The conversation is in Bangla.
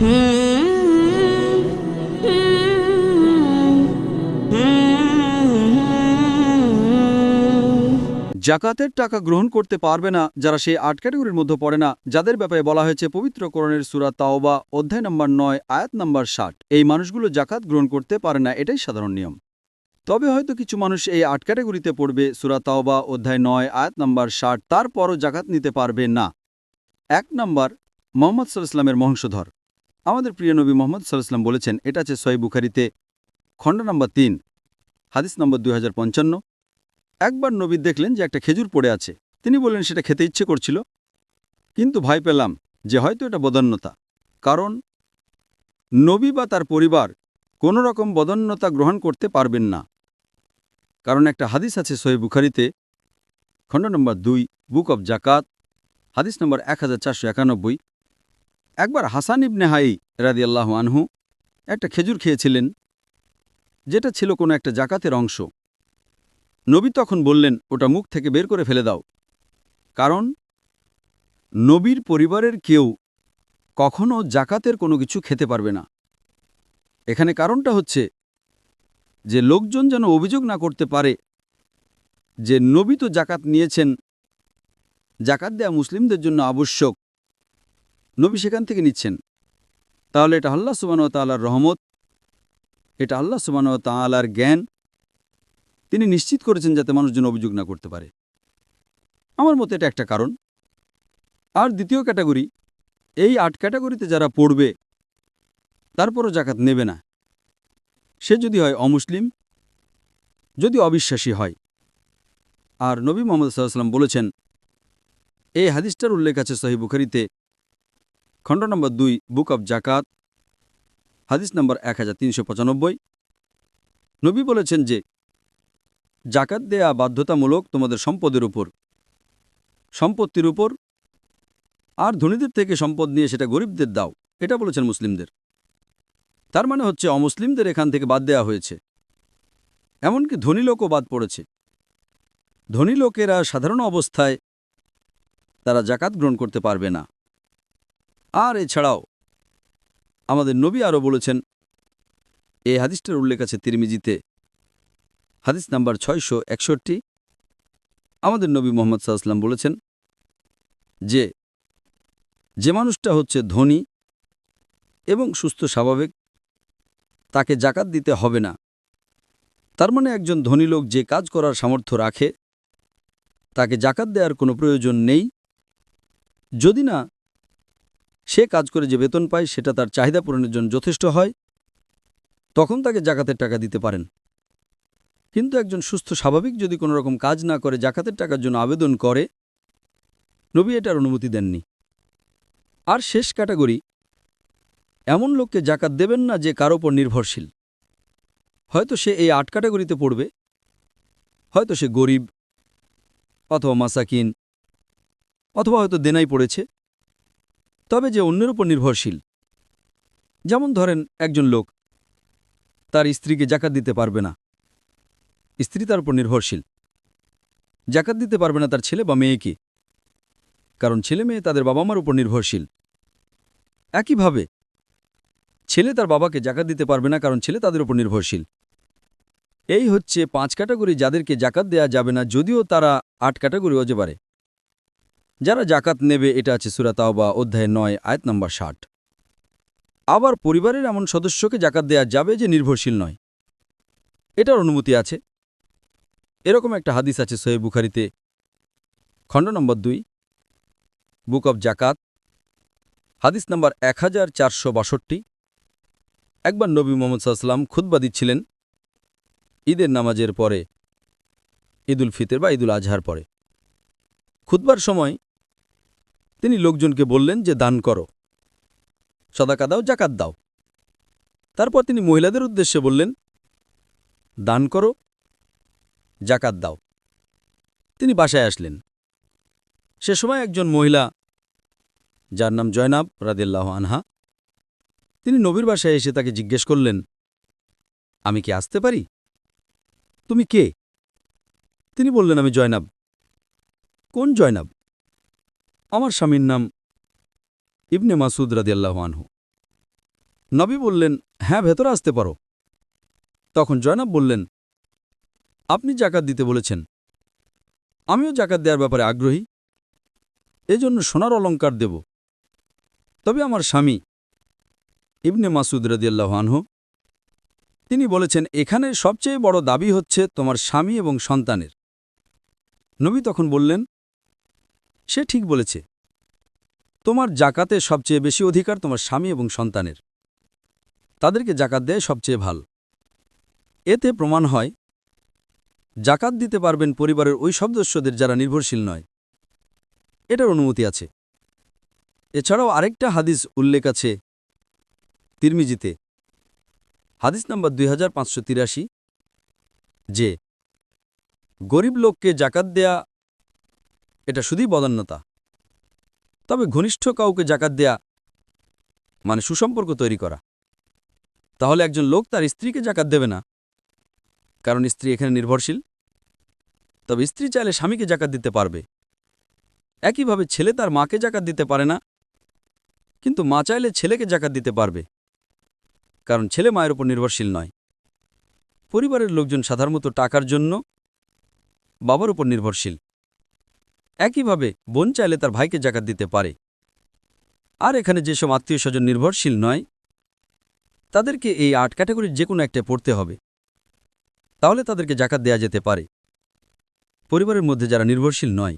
জাকাতের টাকা গ্রহণ করতে পারবে না যারা সেই ৮ ক্যাটাগরির মধ্যে পড়ে না, যাদের ব্যাপারে বলা হয়েছে পবিত্র কোরআনের সূরা তাওবা অধ্যায় নম্বর ৯ আয়াত নম্বর ৬০। এই মানুষগুলো জাকাত গ্রহণ করতে পারে না, এটাই সাধারণ নিয়ম। তবে হয়তো কিছু মানুষ এই ৮ ক্যাটাগরিতে পড়বে, সূরা তাওবা অধ্যায় ৯ আয়াত নম্বর ৬০, তারপরও জাকাত নিতে পারবে না। ১ নম্বর, মুহাম্মদ সাল্লাল্লাহু আলাইহি ওয়াসাল্লামের বংশধর। আমাদের প্রিয় নবী মুহাম্মদ সাল্লাল্লাহু আলাইহি ওয়াসাল্লাম বলেছেন, এটা আছে সহিহ বুখারীতে খণ্ড নম্বর ৩ হাদিস নম্বর 2055। একবার নবী দেখলেন যে একটা খেজুর পড়ে আছে। তিনি বললেন সেটা খেতে ইচ্ছে করছিল, কিন্তু ভয় পেলাম যে হয়তো এটা বদান্যতা। কারণ নবী বা তার পরিবার কোনো রকম বদান্যতা গ্রহণ করতে পারবেন না। কারণ একটা হাদিস আছে সহিহ বুখারীতে খণ্ড নম্বর ২ বুক অব জাকাত হাদিস নম্বর 1491। একবার হাসান ইবনে হাই রাদিয়াল্লাহু আনহু একটা খেজুর খেয়েছিলেন, যেটা ছিল কোনো একটা জাকাতের অংশ। নবী তখন বললেন, ওটা মুখ থেকে বের করে ফেলে দাও। কারণ নবীর পরিবারের কেউ কখনো জাকাতের কোনো কিছু খেতে পারবে না। এখানে কারণটা হচ্ছে যে লোকজন যেন অভিযোগ না করতে পারে যে নবী তো জাকাত নিয়েছেন, জাকাত দেয়া মুসলিমদের জন্য আবশ্যক, নবী সেখান থেকে নিচ্ছেন। তাহলে এটা আল্লাহ সুবহানাহু ওয়া তাআলার রহমত, এটা আল্লাহ সুবহানাহু ওয়া তাআলার জ্ঞান। তিনি নিশ্চিত করেছেন যাতে মানুষজন অভিযোগ না করতে পারে। আমার মতে এটা একটা কারণ। আর দ্বিতীয় ক্যাটাগরি, এই ৮ ক্যাটাগরিতে যারা পড়বে তারপরও জাকাত নেবে না, সে যদি হয় অমুসলিম, যদি অবিশ্বাসী হয়। আর নবী মুহাম্মদ সাল্লাল্লাহু আলাইহি ওয়াসাল্লাম বলেছেন, এই হাদিসটার উল্লেখ আছে সহিহ বুখারীতে খণ্ড নম্বর ২ বুক অব জাকাত হাদিস নম্বর 1395। নবী বলেছেন যে জাকাত দেয়া বাধ্যতামূলক তোমাদের সম্পদের উপর, সম্পত্তির উপর, আর ধনীদের থেকে সম্পদ নিয়ে সেটা গরিবদের দাও, এটা বলেছেন মুসলিমদের। তার মানে হচ্ছে অমুসলিমদের এখান থেকে বাদ দেওয়া হয়েছে। এমনকি ধনী লোকও বাদ পড়েছে। ধনী লোকেরা সাধারণ অবস্থায় তারা জাকাত গ্রহণ করতে পারবে না। আর এছাড়াও আমাদের নবী আরও বলেছেন, এই হাদিসটার উল্লেখ আছে তিরমিজিতে হাদিস নাম্বার ৬৬১। আমাদের নবী মুহাম্মদ সাল্লাল্লাহু আলাইহি ওয়াসাল্লাম বলেছেন যে মানুষটা হচ্ছে ধনী এবং সুস্থ স্বাভাবিক, তাকে জাকাত দিতে হবে না। তার মানে একজন ধনী লোক যে কাজ করার সামর্থ্য রাখে তাকে জাকাত দেওয়ার কোনো প্রয়োজন নেই, যদি না সে কাজ করে যে বেতন পায় সেটা তার চাহিদা পূরণের জন্য যথেষ্ট হয়, তখন তাকে জাকাতের টাকা দিতে পারেন। কিন্তু একজন সুস্থ স্বাভাবিক যদি কোনো রকম কাজ না করে জাকাতের টাকার জন্য আবেদন করে, নবী এটার অনুমতি দেননি। আর শেষ ক্যাটাগরি, এমন লোককে জাকাত দেবেন না যে কারো ওপর নির্ভরশীল। হয়তো সে এই ৮ ক্যাটাগরিতে পড়বে, হয়তো সে গরিব অথবা মাসাকিন, অথবা হয়তো দেনাই পড়েছে, তবে যে অন্যের উপর নির্ভরশীল। যেমন ধরেন একজন লোক তার স্ত্রীকে জাকাত দিতে পারবে না, স্ত্রী তার উপর নির্ভরশীল। জাকাত দিতে পারবে না তার ছেলে বা মেয়েকে, কারণ ছেলে মেয়ে তাদের বাবা মার উপর নির্ভরশীল। একইভাবে ছেলে তার বাবাকে জাকাত দিতে পারবে না, কারণ ছেলে তাদের উপর নির্ভরশীল। এই হচ্ছে ৫ ক্যাটাগরি যাদেরকে জাকাত দেয়া যাবে না, যদিও তারা ৮ ক্যাটাগরি হতে পারে। যারা জাকাত নেবে এটা আছে সূরা তাওবা অধ্যায় ৯ আয়াত নম্বর ৬০। আবার পরিবারের এমন সদস্যকে জাকাত দেয়া যাবে যে নির্ভরশীল নয়, এটার অনুমতি আছে। এরকম একটা হাদিস আছে সহিহ বুখারীতে খণ্ড নম্বর ২ বুক অব জাকাত হাদিস নম্বর 1462। একবার নবী মুহাম্মদ সাল্লাল্লাহু আলাইহি ওয়াসাল্লাম খুতবা দিচ্ছিলেন ঈদের নামাজের পরে, ঈদুল ফিতর বা ঈদুল আজহার পরে। খুতবার সময় তিনি লোকজনকে বললেন যে দান করো, সদাকা দাও, জাকাত দাও। তারপর তিনি মহিলাদের উদ্দেশ্যে বললেন, দান করো, জাকাত দাও। তিনি বাসায় আসলেন। সে সময় একজন মহিলা, যার নাম জয়নাব রাদিয়াল্লাহু আনহা, তিনি নবীর বাসায় এসে তাকে জিজ্ঞেস করলেন, আমি কি আসতে পারি? তুমি কে? তিনি বললেন, আমি জয়নাব। কোন জয়নাব? আমার স্বামীর নাম ইবনে মাসুদ রাদিয়াল্লাহু আনহু। নবী বললেন, হ্যাঁ, ভেতরে আসতে পারো। তখন জয়নাব বললেন, আপনি জাকাত দিতে বলেছেন, আমিও জাকাত দেওয়ার ব্যাপারে আগ্রহী, এজন্য সোনার অলংকার দেব। তবে আমার স্বামী ইবনে মাসুদ রাদিয়াল্লাহু আনহু তিনি বলেছেন, এখানে সবচেয়ে বড় দাবি হচ্ছে তোমার স্বামী এবং সন্তানের। নবী তখন বললেন, সে ঠিক বলেছে, তোমার জাকাতে সবচেয়ে বেশি অধিকার তোমার স্বামী এবং সন্তানের, তাদেরকে জাকাত দেয় সবচেয়ে ভাল। এতে প্রমাণ হয় জাকাত দিতে পারবেন পরিবারের ওই সদস্যদের যারা নির্ভরশীল নয়, এটার অনুমতি আছে। এছাড়াও আরেকটা হাদিস উল্লেখ আছে তিরমিজিতে, হাদিস নম্বর 2583, যে গরিব লোককে জাকাত দেয়া এটা শুধুই বদান্যতা, তবে ঘনিষ্ঠ কাউকে জাকাত দেয়া মানে সুসম্পর্ক তৈরি করা। তাহলে একজন লোক তার স্ত্রীকে জাকাত দেবে না, কারণ স্ত্রী এখানে নির্ভরশীল, তবে স্ত্রী চাইলে স্বামীকে জাকাত দিতে পারবে। একইভাবে ছেলে তার মাকে জাকাত দিতে পারে না, কিন্তু মা চাইলে ছেলেকে জাকাত দিতে পারবে, কারণ ছেলে মায়ের উপর নির্ভরশীল নয়। পরিবারের লোকজন সাধারণত টাকার জন্য বাবার উপর নির্ভরশীল। একইভাবে বোন চাইলে তার ভাইকে জাকাত দিতে পারে। আর এখানে যেসব আত্মীয় স্বজন নির্ভরশীল নয়, তাদেরকে এই 8 ক্যাটাগরির যে কোনো একটা পড়তে হবে, তাহলে তাদেরকে জাকাত দেয়া যেতে পারে, পরিবারের মধ্যে যারা নির্ভরশীল নয়।